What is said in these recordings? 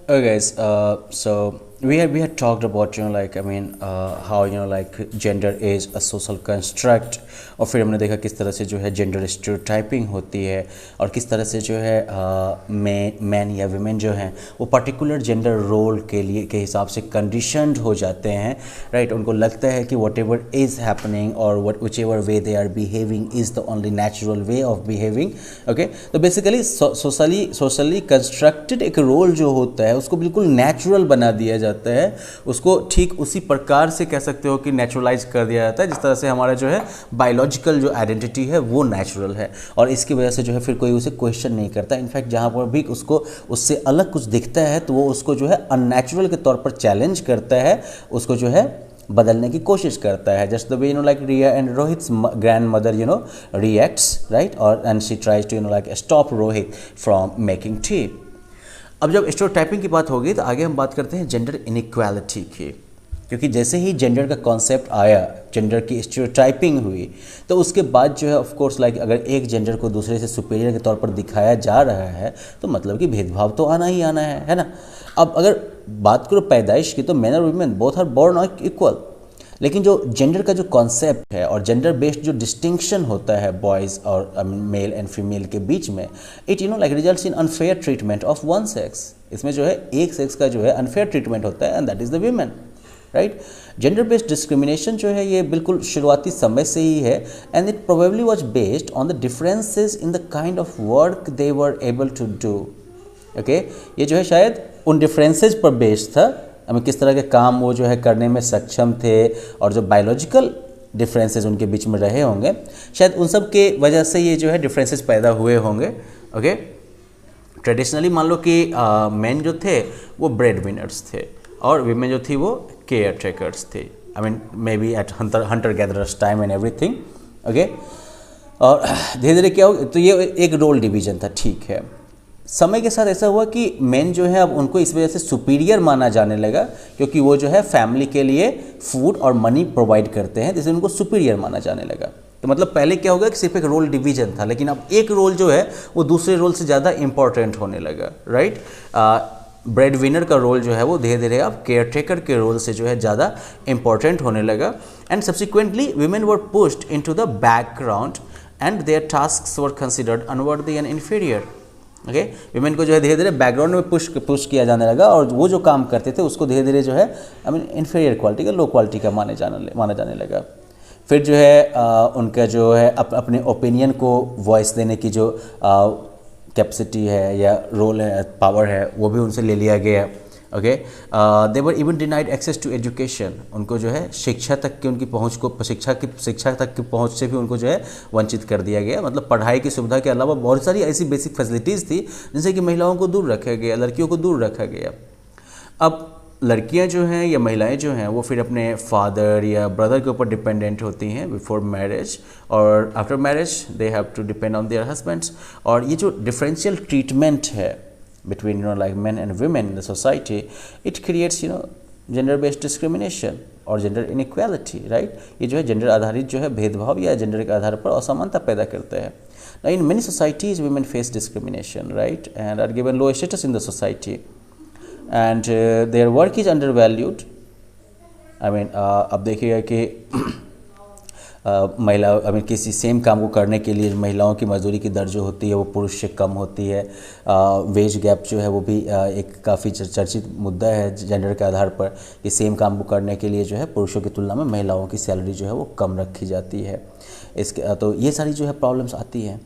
Okay, guys. So we had talked about like how like gender is a social construct, और फिर हमने देखा किस तरह से जो है जेंडर स्टीरियोटाइपिंग होती है और किस तरह से जो है मैन या वीमेन जो हैं वो पर्टिकुलर जेंडर रोल के लिए के हिसाब से कंडीशनड हो जाते हैं, राइट। उनको लगता है कि वट एवर इज़ हैपनिंग और which ever way they are behaving is the only natural way of behaving. Okay, तो बेसिकली सोशली कंस्ट्रक्टेड एक रोल जो होता है उसको बिल्कुल नेचुरल बना दिया जाता है, उसको ठीक उसी प्रकार से कह सकते हो कि नेचुरलाइज कर दिया जाता है जिस तरह से हमारा जो है बायोलॉजिकल जो आइडेंटिटी है वो नेचुरल है, और इसकी वजह से जो है फिर कोई उसे क्वेश्चन नहीं करता। इनफैक्ट जहाँ पर भी उसको उससे अलग कुछ दिखता है तो वो उसको जो है अननेचुरल के तौर पर चैलेंज करता है, उसको जो है बदलने की कोशिश करता है। Just the way like Riya and Rohit's grandmother reacts, right, और and she tries to like stop Rohit from making tea. अब जब स्टीरियोटाइपिंग की बात होगी तो आगे हम बात करते हैं जेंडर इनइक्वालिटी की, क्योंकि जैसे ही जेंडर का कॉन्सेप्ट आया, जेंडर की स्टीरियोटाइपिंग हुई, तो उसके बाद जो है ऑफ कोर्स लाइक अगर एक जेंडर को दूसरे से सुपीरियर के तौर पर दिखाया जा रहा है तो मतलब कि भेदभाव तो आना ही आना है ना। अब अगर बात करो पैदाइश की तो मैन और women both are born equal, लेकिन जो जेंडर का जो कॉन्सेप्ट है और जेंडर बेस्ड जो डिस्टिंक्शन होता है बॉयज़ और मेल एंड फीमेल के बीच में, it like results in unfair treatment of one sex. इसमें जो है एक सेक्स का जो है अनफेयर ट्रीटमेंट होता है, and that is the women, right. Gender based discrimination जो है ये बिल्कुल शुरुआती समय से ही है, and it probably was based on the differences in the kind of work they were able to do. Okay, ये जो है शायद उन डिफरेंसेस पर बेस्ड था, हमें किस तरह के काम वो जो है करने में सक्षम थे, और जो बायोलॉजिकल डिफरेंसेस उनके बीच में रहे होंगे शायद उन सब के वजह से ये जो है डिफरेंसेस पैदा हुए होंगे। ओके, ट्रेडिशनली मान लो कि मेन जो थे वो ब्रेड विनर्स थे और वीमेन जो थी वो केयर टेकर्स थे, I mean maybe at hunter gatherers time and everything. Okay, और धीरे धीरे क्या हो, तो ये एक रोल डिवीजन था, ठीक है। समय के साथ ऐसा हुआ कि मेन जो है अब उनको इस वजह से सुपीरियर माना जाने लगा क्योंकि वो जो है फैमिली के लिए फूड और मनी प्रोवाइड करते हैं, जिससे उनको सुपीरियर माना जाने लगा। तो मतलब पहले क्या होगा कि सिर्फ एक रोल डिवीजन था, लेकिन अब एक रोल जो है वो दूसरे रोल से ज़्यादा इंपॉर्टेंट होने लगा, राइट। ब्रेड विनर का रोल जो है वो धीरे धीरे अब केयर टेकर के रोल से जो है ज़्यादा इंपॉर्टेंट होने लगा, and subsequently women were pushed into the background and their tasks were considered unworthy and inferior. Okay, women को जो है धीरे धीरे बैकग्राउंड में पुश किया जाने लगा, और वो जो काम करते थे उसको धीरे धीरे जो है आई मीन इन्फीरियर क्वालिटी का, लो क्वालिटी का माना जाने लगा। फिर जो है उनका जो है अपने ओपिनियन को वॉइस देने की जो कैपेसिटी है या रोल है, पावर है, वो भी उनसे ले लिया गया। Okay, they were even denied access to education, उनको जो है शिक्षा तक की उनकी पहुंच को शिक्षा तक की पहुंच से भी उनको जो है वंचित कर दिया गया। मतलब पढ़ाई की सुविधा के अलावा बहुत सारी ऐसी बेसिक फैसिलिटीज़ थी जिनसे कि महिलाओं को दूर रखा गया, लड़कियों को दूर रखा गया। अब लड़कियां जो हैं या महिलाएं जो हैं वो फिर अपने फादर या ब्रदर के ऊपर डिपेंडेंट होती हैं बिफोर मैरिज, और after marriage they have to depend on their husbands. और ये जो डिफरेंशियल ट्रीटमेंट है between like men and women in the society, it creates gender based discrimination और gender inequality, right। ये जो है जेंडर आधारित जो है भेदभाव या जेंडर के आधार पर असमानता पैदा करता है। Now in many societies women face discrimination, right, and are given low status in the society, and their work is undervalued। I mean अब देखिएगा कि महिला अभी किसी सेम काम को करने के लिए महिलाओं की मजदूरी की दर जो होती है वो पुरुष से कम होती है। वेज गैप जो है वो भी एक काफ़ी चर्चित मुद्दा है जेंडर के आधार पर, कि सेम काम को करने के लिए जो है पुरुषों की तुलना में महिलाओं की सैलरी जो है वो कम रखी जाती है। इसके तो ये सारी जो है प्रॉब्लम्स आती हैं।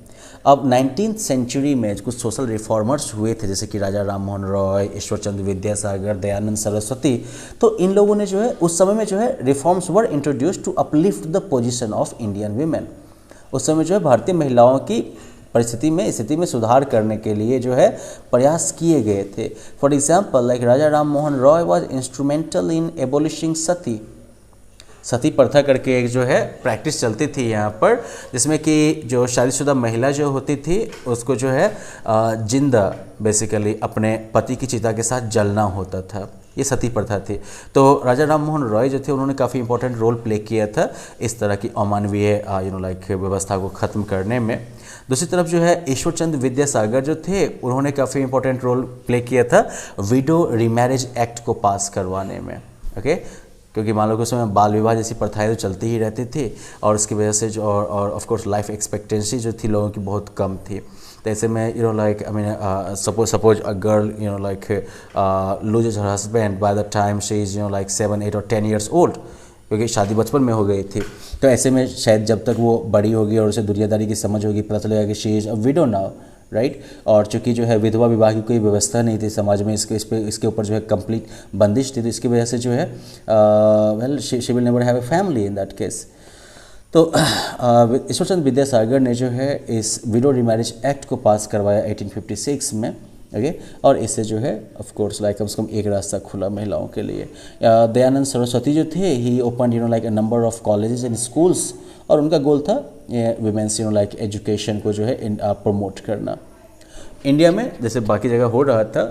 अब 19th सेंचुरी में कुछ सोशल रिफॉर्मर्स हुए थे जैसे कि राजा राम मोहन रॉय, ईश्वर चंद्र विद्यासागर, दयानंद सरस्वती। तो इन लोगों ने जो है उस समय में जो है reforms were introduced to uplift the position of Indian women. उस समय जो है भारतीय महिलाओं की स्थिति में सुधार करने के लिए जो है प्रयास किए गए थे। For example like Raja Ram Mohan Roy was instrumental in abolishing sati प्रथा करके एक जो है प्रैक्टिस चलती थी यहाँ पर, जिसमें कि जो शादीशुदा महिला जो होती थी उसको जो है जिंदा बेसिकली अपने पति की चिता के साथ जलना होता था। ये सती प्रथा थी। तो राजा राम मोहन रॉय जो थे उन्होंने काफ़ी इंपॉर्टेंट रोल प्ले किया था इस तरह की अमानवीय लाइक व्यवस्था को ख़त्म करने में। दूसरी तरफ जो है ईश्वर चंद्र विद्यासागर जो थे, उन्होंने काफ़ी इंपॉर्टेंट रोल प्ले किया था विडो रीमैरिज एक्ट को पास करवाने में। ओके, क्योंकि मान लो कि उस समय बाल विवाह जैसी प्रथाएं तो चलती ही रहती थी और उसकी वजह से जो और ऑफ कोर्स लाइफ एक्सपेक्टेंसी जो थी लोगों की बहुत कम थी। तो ऐसे में like I mean suppose a girl like loses her husband by the time she is like 7, 8 और 10 ईयर्स ओल्ड, क्योंकि शादी बचपन में हो गई थी। तो ऐसे में शायद जब तक वो बड़ी होगी और उसे दुनियादारी की समझ होगी, पता चलेगा कि she is a window now, right. और चूंकि जो है विधवा विवाह की कोई व्यवस्था नहीं थी समाज में, इसके ऊपर जो है कंप्लीट बंदिश थी, तो इसकी वजह से जो है well she will never have a family in that case. तो ईश्वर चंद्र विद्यासागर ने जो है इस विडो रीमैरिज एक्ट को पास करवाया 1856 में। ओके, और इससे जो है ऑफ कोर्स लाइक कम से कम एक रास्ता खुला महिलाओं के लिए। दयानंद सरस्वती जो थे, he open like a number of colleges and schools, और उनका गोल था वुमेन्स लाइक एजुकेशन को जो है प्रमोट करना। इंडिया में जैसे बाकी जगह हो रहा था,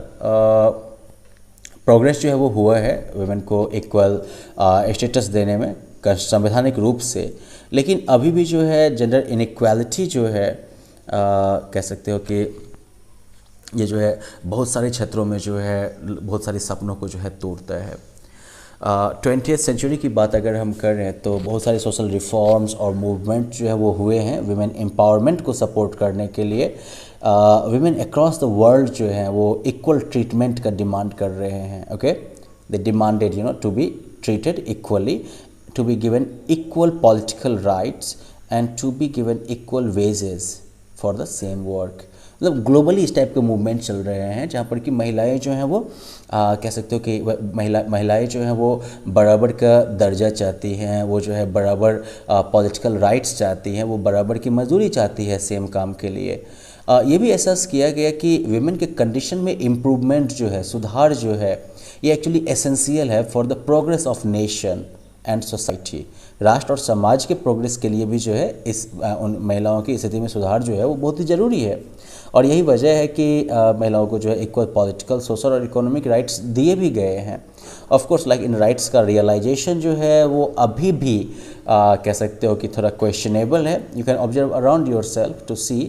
प्रोग्रेस जो है वो हुआ है वुमेन को इक्वल स्टेटस देने में संवैधानिक रूप से, लेकिन अभी भी जो है जेंडर इनइक्वालिटी जो है कह सकते हो कि ये जो है बहुत सारे क्षेत्रों में जो है बहुत सारे सपनों को जो है तोड़ता है। 20th सेंचुरी की बात अगर हम कर रहे हैं तो बहुत सारे सोशल रिफॉर्म्स और मूवमेंट जो है वो हुए हैं वुमेन एम्पावरमेंट को सपोर्ट करने के लिए। वुमेन अक्रॉस द वर्ल्ड जो है वो इक्वल ट्रीटमेंट का डिमांड कर रहे हैं। Okay, they demanded to be treated equally, to be given equal political rights and to be given equal wages for the same work. मतलब ग्लोबली इस type के मूवमेंट चल रहे हैं जहाँ पर कि महिलाएं जो हैं वो कह सकते हो कि महिलाएं जो हैं वो बराबर का दर्जा चाहती हैं, वो जो है बराबर पॉलिटिकल राइट्स चाहती हैं, वो बराबर की मजदूरी चाहती है सेम काम के लिए। ये भी एहसास किया गया कि विमेन के कंडीशन में इम्प्रूवमेंट जो है, सुधार जो है, ये एक्चुअली एसेंशियल है for the progress of nation and society. राष्ट्र और समाज के प्रोग्रेस के लिए भी जो है इस उन महिलाओं की स्थिति में सुधार जो है वो बहुत ही ज़रूरी है। और यही वजह है कि महिलाओं को जो है इक्वल पॉलिटिकल, सोशल और इकोनॉमिक राइट्स दिए भी गए हैं। Of course like in rights का रियलाइजेशन जो है वो अभी भी कह सकते हो कि थोड़ा क्वेश्चनेबल है। You can observe around yourself to see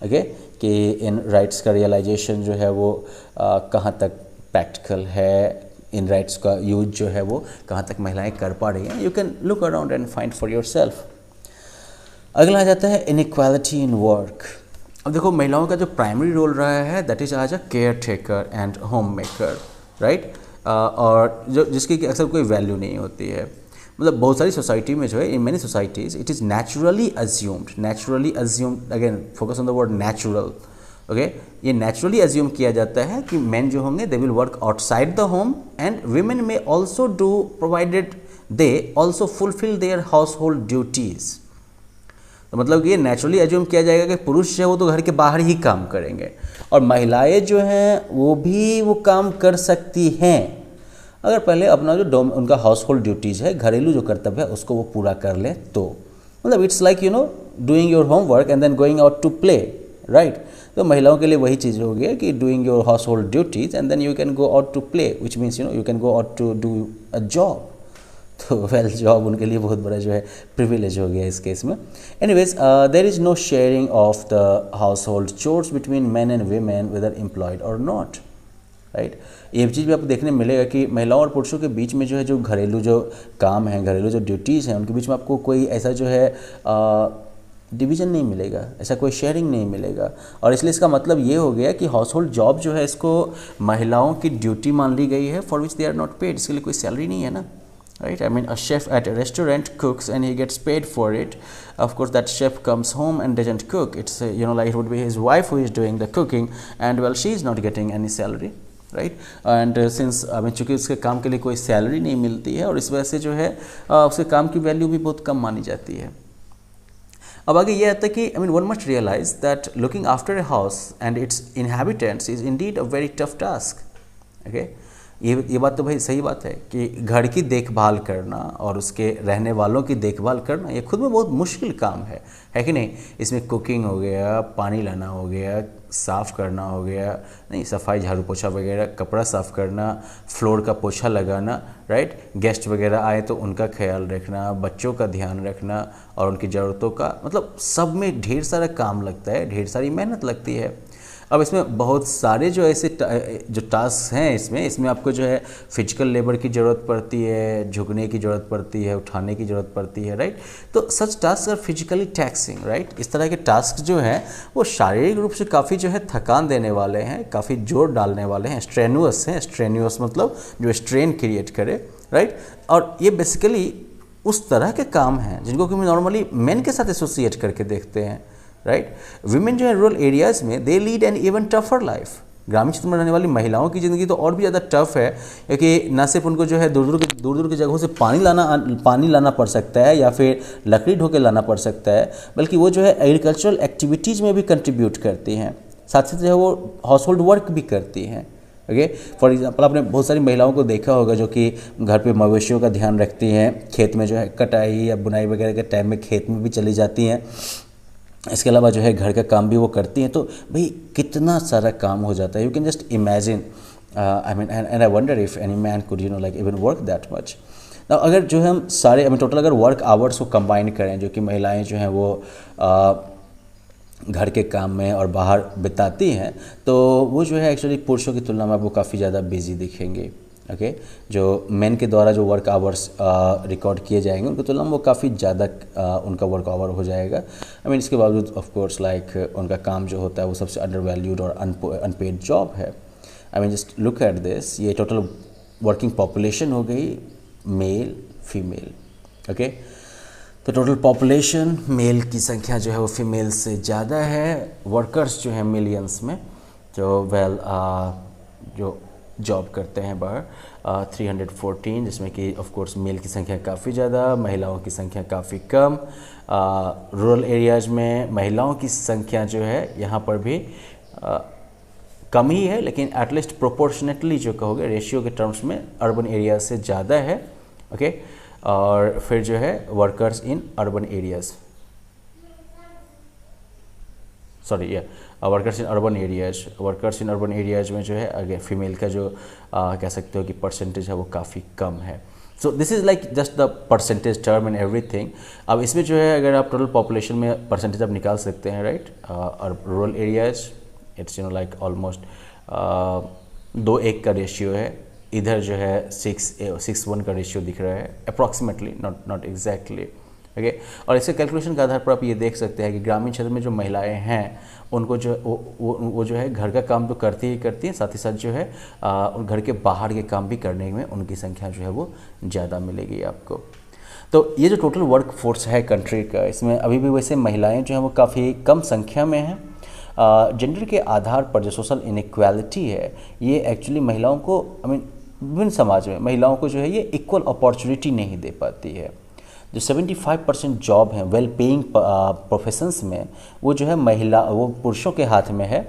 okay कि इन राइट्स का रियलाइजेशन जो है वो कहाँ तक प्रैक्टिकल है, इन राइट्स का यूज जो है वो कहाँ तक महिलाएं कर पा रही हैं। You can look around and find for your self. अगला आ जाता है इनइक्वालिटी इन वर्क। अब देखो महिलाओं का जो प्राइमरी रोल रहा है that is as a caretaker and homemaker, right. और जो जिसकी अक्सर कोई वैल्यू नहीं होती है। मतलब बहुत सारी सोसाइटी में जो है, in many societies it is naturally assumed, again focus on the word natural. Okay, ये नेचुरली अज्यूम किया जाता है कि मेन जो होंगे they will work outside the home and women may also do provided they also fulfil their household duties. तो मतलब ये नेचुरली अज्यूम किया जाएगा कि पुरुष जो है वो तो घर के बाहर ही काम करेंगे और महिलाएं जो हैं वो भी वो काम कर सकती हैं अगर पहले अपना जो उनका हाउस होल्ड ड्यूटीज़ है, घरेलू जो कर्तव्य है उसको वो पूरा कर ले तो। मतलब it's like doing your homework and then going out to play, right. तो महिलाओं के लिए वही चीज़ हो गई कि doing your household duties and then you can go out to play, which means you can go out to do a job. तो वेल जॉब उनके लिए बहुत बड़ा जो है प्रिविलेज हो गया इस केस में। Anyways there is no sharing of the household chores between man and women whether employed और नॉट, राइट। ये चीज़ भी आपको देखने मिलेगा कि महिलाओं और पुरुषों के बीच में जो है जो घरेलू जो काम है, घरेलू जो ड्यूटीज़ हैं, उनके बीच में आपको कोई ऐसा जो है डिवीज़न नहीं मिलेगा, ऐसा कोई शेयरिंग नहीं मिलेगा। और इसलिए इसका मतलब ये हो गया कि हाउस होल्ड जॉब जो है इसको महिलाओं की ड्यूटी मान ली गई है for which they are not paid. इसके लिए कोई सैलरी नहीं है ना, right? I mean, a chef at a restaurant cooks and he gets paid for it. Of course, that chef comes home and doesn't cook. It's like it would be his wife who is doing the cooking, and well, she is not getting any salary, right? And since I mean, चूँकि उसके काम के लिए कोई salary नहीं मिलती है और इस वजह से जो है उसके काम की वैल्यू भी बहुत कम मानी जाती है। अब आगे ये आता है कि I mean, one must realize that looking after a house and its inhabitants is indeed a very tough task. Okay? ये बात तो भाई सही बात है कि घर की देखभाल करना और उसके रहने वालों की देखभाल करना ये खुद में बहुत मुश्किल काम है कि नहीं। इसमें कुकिंग हो गया, पानी लाना हो गया, साफ़ करना हो गया, नहीं सफाई झाड़ू पोछा वगैरह, कपड़ा साफ़ करना, फ्लोर का पोछा लगाना, राइट, गेस्ट वगैरह आए तो उनका ख्याल रखना, बच्चों का ध्यान रखना और उनकी ज़रूरतों का, मतलब सब में ढेर सारा काम लगता है, ढेर सारी मेहनत लगती है। अब इसमें बहुत सारे जो ऐसे जो टास्क हैं, इसमें आपको जो है फिजिकल लेबर की ज़रूरत पड़ती है, झुकने की ज़रूरत पड़ती है, उठाने की ज़रूरत पड़ती है, राइट। तो such task are physically taxing, right. इस तरह के टास्क जो हैं वो शारीरिक रूप से काफ़ी जो है थकान देने वाले हैं, काफ़ी जोर डालने वाले हैं, स्ट्रेनुअस हैं। स्ट्रेनुअस मतलब जो स्ट्रेन क्रिएट करे, राइट। और ये बेसिकली उस तरह के काम हैं जिनको कि हम नॉर्मली मेन के साथ एसोसिएट करके देखते हैं, राइट। वीमेन जो है रूरल एरियाज़ में they lead an even tougher life. ग्रामीण क्षेत्र में रहने वाली महिलाओं की ज़िंदगी तो और भी ज़्यादा टफ है, क्योंकि न सिर्फ उनको जो है दूर दूर की जगहों से पानी लाना पड़ सकता है या फिर लकड़ी ढो के लाना पड़ सकता है, बल्कि वो जो है एग्रीकल्चरल एक्टिविटीज़ में भी कंट्रीब्यूट करती हैं, साथ साथ जो है वो हाउस होल्ड वर्क भी करती हैं। ओके, फॉर एग्जांपल आपने बहुत सारी महिलाओं को देखा होगा जो कि घर पे मवेशियों का ध्यान रखती हैं, खेत में जो है कटाई या बुनाई वगैरह के टाइम में खेत में भी चली जाती हैं। इसके अलावा जो है घर का काम भी वो करती हैं। तो भाई कितना सारा काम हो जाता है, you can just imagine, I mean and I wonder if any man could like even work that much. अगर जो है हम सारे टोटल अगर वर्क आवर्स को कंबाइन करें जो कि महिलाएं जो हैं वो घर के काम में और बाहर बिताती हैं, तो वो जो है एक्चुअली पुरुषों की तुलना में वो काफ़ी ज़्यादा बिजी दिखेंगे। ओके, जो मेन के द्वारा जो वर्क आवर्स रिकॉर्ड किए जाएंगे उनकी तुलना में वो काफ़ी ज़्यादा उनका वर्क आवर हो जाएगा। आई मीन इसके बावजूद ऑफ कोर्स लाइक उनका काम जो होता है वो सबसे अंडर वैल्यूड और अनपेड जॉब है। I mean just look at this, ये टोटल वर्किंग पॉपुलेशन हो गई मेल फीमेल। ओके, तो टोटल पॉपुलेशन मेल की संख्या जो है वो फीमेल से ज़्यादा है। वर्कर्स जो है मिलियंस में जो जो जॉब करते हैं बाहर 314, जिसमें कि ऑफ कोर्स मेल की संख्या काफ़ी ज़्यादा, महिलाओं की संख्या काफ़ी कम। रूरल एरियाज़ में महिलाओं की संख्या जो है यहाँ पर भी कम ही है, लेकिन एटलीस्ट प्रोपोर्शनेटली जो कहोगे रेशियो के टर्म्स में अर्बन एरिया से ज़्यादा है। ओके, और फिर जो है workers in urban areas, sorry या वर्कर्स इन अर्बन एरियाज़ में जो है अगर फीमेल का जो कह सकते हो कि परसेंटेज है वो काफ़ी कम है। So this is like just the percentage term and everything. अब इसमें जो है अगर आप टोटल पॉपुलेशन में परसेंटेज आप निकाल सकते हैं, राइट। और rural areas it's like almost 2:1 का रेशियो है, इधर जो है 6:1 का रेशियो दिख रहा है अप्रॉक्सीमेटली, नॉट एग्जैक्टली। ओके, और इसके कैलकुलेशन के आधार पर आप ये देख सकते हैं कि ग्रामीण क्षेत्र में जो महिलाएं हैं उनको जो वो जो है घर का काम तो करती हैं, साथ ही साथ जो है घर के बाहर के काम भी करने में उनकी संख्या जो है वो ज़्यादा मिलेगी आपको। तो ये जो टोटल वर्क फोर्स है कंट्री का, इसमें अभी भी वैसे महिलाएं जो हैं वो काफ़ी कम संख्या में हैं। जेंडर के आधार पर जो सोशल इनइक्वालिटी है ये एक्चुअली महिलाओं को विभिन्न समाज में महिलाओं को जो है ये इक्वल अपॉर्चुनिटी नहीं दे पाती है। जो 75% जॉब हैं वेल पेइंग प्रोफेशंस में वो जो है वो पुरुषों के हाथ में है।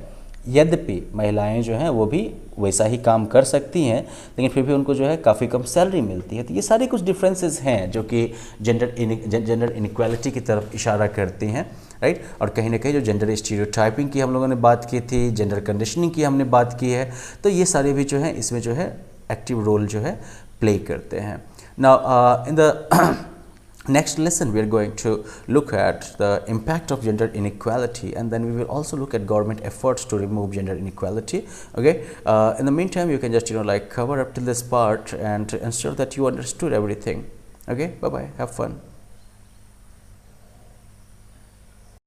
यद्यपि महिलाएं जो हैं वो भी वैसा ही काम कर सकती हैं, लेकिन फिर भी उनको जो है काफ़ी कम सैलरी मिलती है। तो ये सारे कुछ डिफरेंसेस हैं जो कि जेंडर इनइक्वालिटी की तरफ इशारा करती हैं, राइट। और कहीं ना कहीं जो जेंडर स्टीरियोटाइपिंग की हम लोगों ने बात की थी, जेंडर कंडीशनिंग की हमने बात की है, तो ये सारे भी जो है इसमें जो है एक्टिव रोल जो है प्ले करते हैं। Now in the next lesson we are going to look at the impact of gender inequality, and then we will also look at government efforts to remove gender inequality. Okay, in the meantime you can just like cover up till this part and ensure that you understood everything. Okay, bye bye, have fun.